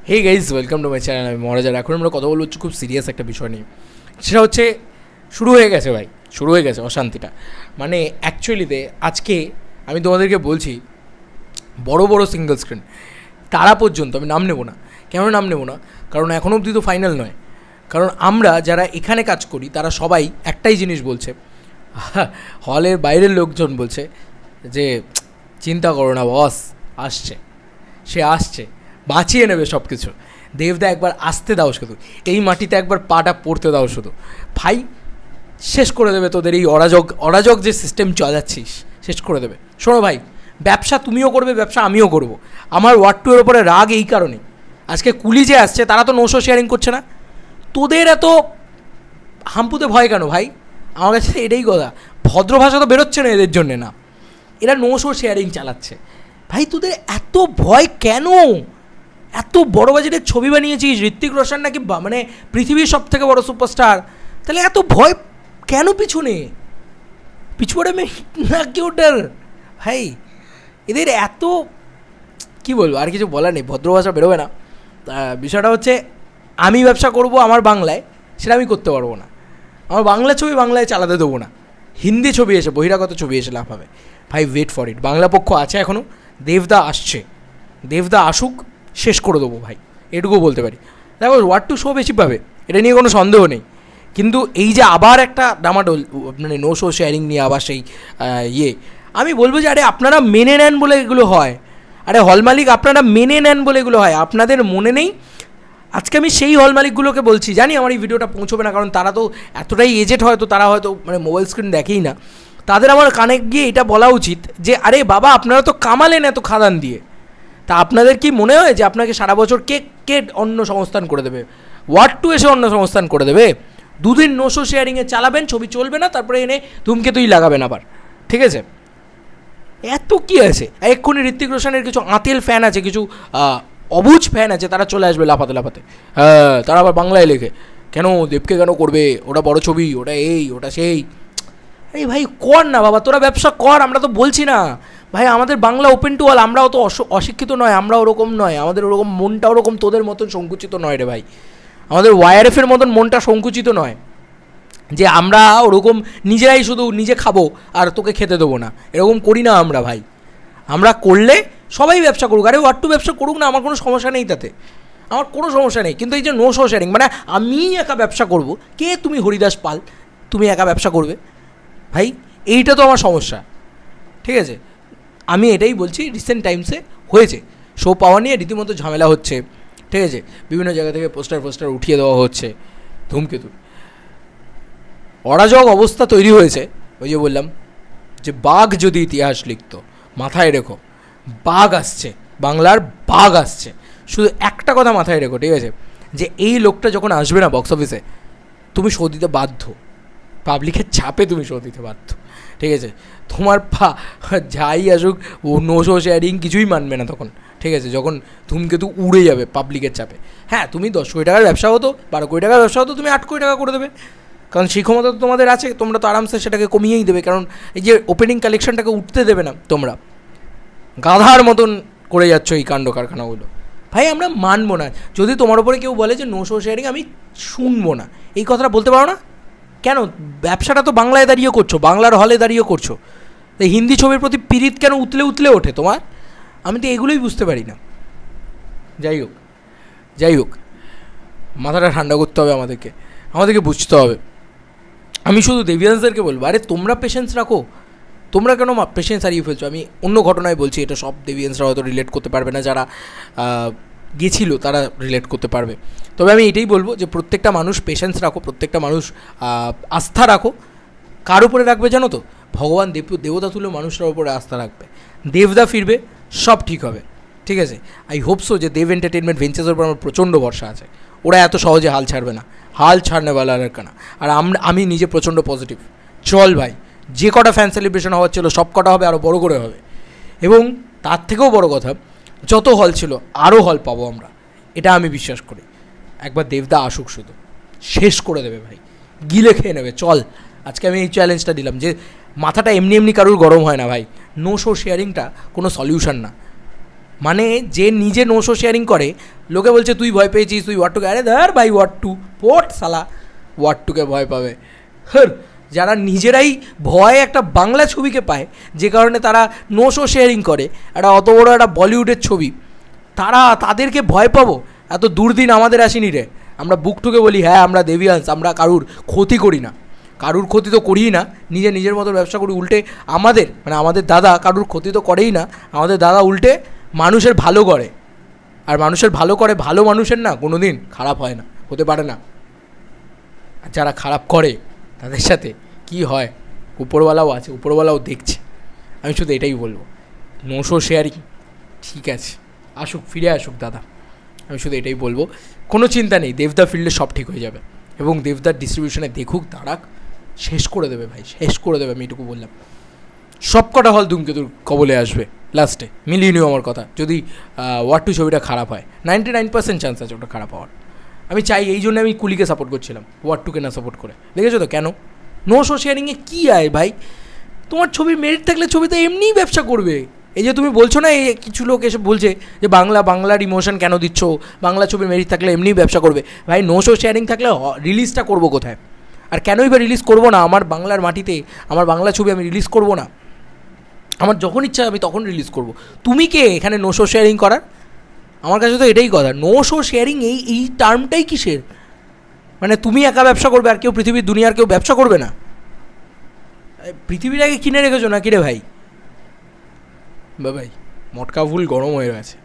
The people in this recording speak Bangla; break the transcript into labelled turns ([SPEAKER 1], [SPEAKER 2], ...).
[SPEAKER 1] Hey guys, welcome to my channel. আমি মহারাজার। এখন আমরা কথা বলবো খুব সিরিয়াস একটা বিষয় নিয়ে। সেটা হচ্ছে শুরু হয়ে গেছে ভাই, শুরু হয়ে গেছে অশান্তিটা। মানে অ্যাকচুয়ালিতে আজকে আমি তোমাদেরকে বলছি, বড় বড় সিঙ্গল স্ক্রিন তারা পর্যন্ত আমি নাম নেব না। কেন নাম নেব না? কারণ এখনও অবধি তো ফাইনাল নয়। কারণ আমরা যারা এখানে কাজ করি তারা সবাই একটাই জিনিস বলছে, হলের বাইরের লোকজন বলছে যে চিন্তা করো না বস, আসছে, সে আসছে, বাঁচিয়ে নেবে সব কিছু। দেবদা একবার আসতে দাও, শুধু এই মাটিতে একবার পাটা পড়তে দাও, শুধু ভাই শেষ করে দেবে তোদের এই অরাজক যে সিস্টেম চালাচ্ছিস, শেষ করে দেবে। শোনো ভাই, ব্যবসা তুমিও করবে, ব্যবসা আমিও করব। আমার ওয়ার্ড টুয়ের ওপরে রাগ এই কারণে, আজকে কুলি যে আসছে তারা তো নোশো শেয়ারিং করছে না। তোদের এত হাম্পুতে ভয় কেন ভাই? আমার কাছে এটাই কথা। ভদ্র ভাষা তো বেরোচ্ছে না এদের জন্যে, না এরা নোশো শেয়ারিং চালাচ্ছে। ভাই তোদের এত ভয় কেন? এত বড় বাজেটের ছবি বানিয়েছিস, ঋত্বিক রোশন নাকি মানে পৃথিবীর সব থেকে বড় সুপারস্টার, তাহলে এত ভয় কেন পিছনে পিছনে না কি ওটার? ভাই এদের এত কি বলবো, আর কিছু বলার নেই, ভদ্র ভাষা বেরোবে না। বিষয়টা হচ্ছে আমি ব্যবসা করব আমার বাংলায়, সেটা আমি করতে পারবো না। আমার বাংলা ছবি বাংলায় চালাতে দেবো না, হিন্দি ছবি এসে, বহিরাগত ছবি এসে লাভ হবে। ভাই ওয়েট ফর ইট, বাংলা পক্ষ আছে এখনও, দেবদা আসছে, দেবদা আসুক, শেষ করে দেবো ভাই, এটুকু বলতে পারি। দেখো ওয়ার্ড টু শো বেশি পাবে, এটা নিয়ে কোনো সন্দেহ নেই। কিন্তু এই যে আবার একটা ডামাডোল, মানে নো শো শেয়ারিং নিয়ে আবার সেই আমি বলবো যে আরে আপনারা মেনে নেন বলে এগুলো হয়। আরে হল মালিক আপনারা মেনে নেন বলে এগুলো হয়, আপনাদের মনে নেই। আজকে আমি সেই হল মালিকগুলোকে বলছি, জানি আমার এই ভিডিওটা পৌঁছবে না, কারণ তারা তো এতটাই এজেড, হয়তো তারা হয়তো মানে মোবাইল স্ক্রিন দেখেই না। তাদের আমার কানে গিয়ে এটা বলা উচিত যে আরে বাবা, আপনারা তো কামালেন এত খাদান দিয়ে, তা আপনাদের কি মনে হয় যে আপনাকে সারা বছর কে অন্য সংস্থান করে দেবে? ওয়ার্ড টু এসে অন্য সংস্থান করে দেবে? দুদিন নোশো শেয়ারিংয়ে চালাবেন, ছবি চলবে না, তারপরে এনে ধূমকেতুই লাগাবেন আবার, ঠিক আছে? এত কী আছে? এক্ষুনি ঋত্বিক রোশনের কিছু আঁতেল ফ্যান আছে, কিছু অবুঝ ফ্যান আছে, তারা চলে আসবে লাফাতে লাফাতে। হ্যাঁ, তারা আবার বাংলায় লেখে, কেন দেবকে কেন করবে, ওটা বড় ছবি, ওটা এই ওটা সেই। আরে ভাই কর না বাবা, তোরা ব্যবসা কর, আমরা তো বলছি না ভাই। আমাদের বাংলা ওপেন টু অল, আমরাও তো অশিক্ষিত নয়, আমরা ওরকম নয়, আমাদের ওরকম মনটা ওরকম তোদের মতন সংকুচিত নয় রে ভাই। আমাদের ওয়াইআরএফের মতন মনটা সংকুচিত নয় যে আমরা ওরকম নিজেরাই শুধু নিজে খাবো আর তোকে খেতে দেবো না, এরকম করি না আমরা ভাই। আমরা করলে সবাই ব্যবসা করুক, আরে ওয়ার্ড টু ব্যবসা করুক না, আমার কোনো সমস্যা নেই তাতে, আমার কোনো সমস্যা নেই। কিন্তু এই যে নো শো শেয়ারিং, মানে আমি একা ব্যবসা করব, কে তুমি হরিদাস পাল, তুমি একা ব্যবসা করবে ভাই, এইটা তো আমার সমস্যা, ঠিক আছে? আমি এটাই বলছি, রিসেন্ট টাইমসে হয়েছে শো পাওয়া নিয়ে রীতিমতো ঝামেলা হচ্ছে, ঠিক আছে? বিভিন্ন জায়গা থেকে পোস্টার উঠিয়ে দেওয়া হচ্ছে, ধূমকেতু অরাজক অবস্থা তৈরি হয়েছে। ওই যে বললাম যে বাঘ যদি ইতিহাস লিখত, মাথায় রেখো বাঘ আসছে, বাংলার বাঘ আসছে। শুধু একটা কথা মাথায় রেখো, ঠিক আছে, যে এই লোকটা যখন আসবে না বক্স অফিসে, তুমি শো দিতে বাধ্য, পাবলিকের চাপে তুমি শো দিতে বাধ্য, ঠিক আছে? তোমার যাই আসুক, ও নো শো শেয়ারিং কিছুই মানবে না তখন, ঠিক আছে? যখন ধূমকেতু উড়ে যাবে পাবলিকের চাপে, হ্যাঁ তুমি 10 কোটি টাকার ব্যবসা হতো, 12 কোটি টাকার ব্যবসা হতো, তুমি 8 কোটি টাকা করে দেবে, কারণ সেই ক্ষমতা তো তোমাদের আছে। তোমরা তো আরামসে সেটাকে কমিয়েই দেবে, কারণ এই যে ওপেনিং কালেকশনটাকে উঠতে দেবে না। তোমরা গাধার মতন করে যাচ্ছ এই কাণ্ড কারখানাগুলো। ভাই আমরা মানবো না। যদি তোমার উপরে কেউ বলে যে নো শো শেয়ারিং, আমি শুনবো না, এই কথাটা বলতে পারো না কেন? ব্যবসাটা তো বাংলায় দাঁড়িয়ে করছো, বাংলার হলে দাঁড়িয়ে করছো, তাই হিন্দি ছবির প্রতি পীড়িত কেন উতলে ওঠে তোমার? আমি তো এগুলোই বুঝতে পারি না। যাই হোক, মাথাটা ঠান্ডা করতে হবে আমাদেরকে বুঝতে হবে। আমি শুধু দেবিয়ান্সদেরকে বলবো, আরে তোমরা পেশেন্স রাখো, তোমরা কেন পেশেন্স হারিয়ে ফেলছো? আমি অন্য ঘটনায় বলছি, এটা সব দেবিয়ান্সরা হয়তো রিলেট করতে পারবে না, যারা গেছিলো তারা রিলেট করতে পারবে। তবে আমি এটাই বলবো যে প্রত্যেকটা মানুষ পেশেন্স রাখো, প্রত্যেকটা মানুষ আস্থা রাখো। কার উপরে রাখবে জানো তো? ভগবান দেবতা তুলে মানুষের উপরে আস্থা রাখবে। দেবদা ফিরবে, সব ঠিক হবে, ঠিক আছে? আই হোপ সো যে দেব এন্টারটেনমেন্ট ভেঞ্চার্সের উপর আমার প্রচণ্ড ভরসা আছে, ওরা এত সহজে হাল ছাড়বে না, হাল ছাড়নে বালা আর কানা। আর আমি নিজে প্রচণ্ড পজিটিভ। চল ভাই, যে কটা ফ্যান সেলিব্রেশন হওয়ার ছিল সব কটা হবে, আরও বড় করে হবে। এবং তার থেকেও বড় কথা, যত হল ছিল আরও হল পাবো আমরা, এটা আমি বিশ্বাস করি। একবার দেবদা আসুক, শুধু শেষ করে দেবে ভাই, গিলে খেয়ে নেবে। চল, আজকে আমি এই চ্যালেঞ্জটা দিলাম যে মাথাটা এমনি কারুর গরম হয় না ভাই, নো শো শেয়ারিংটা কোনো সলিউশন না। মানে যে নিজে নো শো শেয়ারিং করে, লোকে বলছে তুই ভয় পেয়েছিস, তুই ওয়াট টুকে, আরে ধর ভাই ওয়াট টু পোট সালা, ওয়াট টুকে ভয় পাবে। হর, যারা নিজেরাই ভয় একটা বাংলা ছবিকে পায়, যে কারণে তারা নো শো শেয়ারিং করে, একটা অত বড় একটা বলিউডের ছবি, তাদেরকে ভয় পাবো? এত দুর্দিন আমাদের আসেনি রে। আমরা বুক ঠুকে বলি হ্যাঁ আমরা দেবিয়ান্স, আমরা কারুর ক্ষতি করি না, কারুর ক্ষতি তো করিই না, নিজের মতো ব্যবসা করি। উল্টে আমাদের দাদা কারুর ক্ষতি তো করেই না, আমাদের দাদা উল্টে মানুষের ভালো করে, আর মানুষের ভালো করে, ভালো মানুষের না কোনো দিন খারাপ হয় না, হতে পারে না। আর যারা খারাপ করে তাদের সাথে কি হয় উপরওয়ালাও আছে, উপরওয়ালাও দেখছে। আমি শুধু এটাই বলবো, নো শো শেয়ারিং ঠিক আছে, আসুক, ফিরে আসুক দাদা, আমি শুধু এটাই বলবো। কোনো চিন্তা নেই, দেবদা ফিল্ডে সব ঠিক হয়ে যাবে, এবং দেবদার ডিস্ট্রিবিউশনে দেখুক, দাঁড়াক, শেষ করে দেবে ভাই, শেষ করে দেবে। আমি এটুকু বললাম, সব কটা হল ধূমকেতুর কবলে আসবে লাস্টে, মিলিয়ে নিও আমার কথা। যদি ওয়াট টু ছবিটা খারাপ হয়, 99% চান্স আছে ওটা খারাপ হওয়ার। আমি চাই, এই জন্য আমি কুলিকে সাপোর্ট করছিলাম, ওয়াট টুকে না সাপোর্ট করে। দেখেছো তো কেন? নো শো শেয়ারিংয়ে কী আয় ভাই, তোমার ছবির মেরিট থাকলে ছবিতে এমনিই ব্যবসা করবে। এই যে তুমি বলছো না, এই কিছু লোক এসে বলছে যে বাংলার ইমোশন কেন দিচ্ছ, বাংলা ছবির মেরিট থাকলে এমনিই ব্যবসা করবে। ভাই নো শো শেয়ারিং থাকলে রিলিজটা করবো কোথায়? আর কেনই বা রিলিজ করবো না? আমার বাংলার মাটিতে আমার বাংলা ছবি আমি রিলিজ করবো না? আমার যখন ইচ্ছা আমি তখন রিলিজ করবো। তুমি কে এখানে নো শো শেয়ারিং করার? আমার কাছে তো এটাই কথা, নো শো শেয়ারিং এই টার্মটাই কিসের? মানে তুমি একা ব্যবসা করবে, আর কেউ পৃথিবীর দুনিয়ার কেউ ব্যবসা করবে না? পৃথিবীটাকে কিনে রেখেছো না কিরে ভাই? ভাই মটকা ফুল গরম হয়ে গেছে।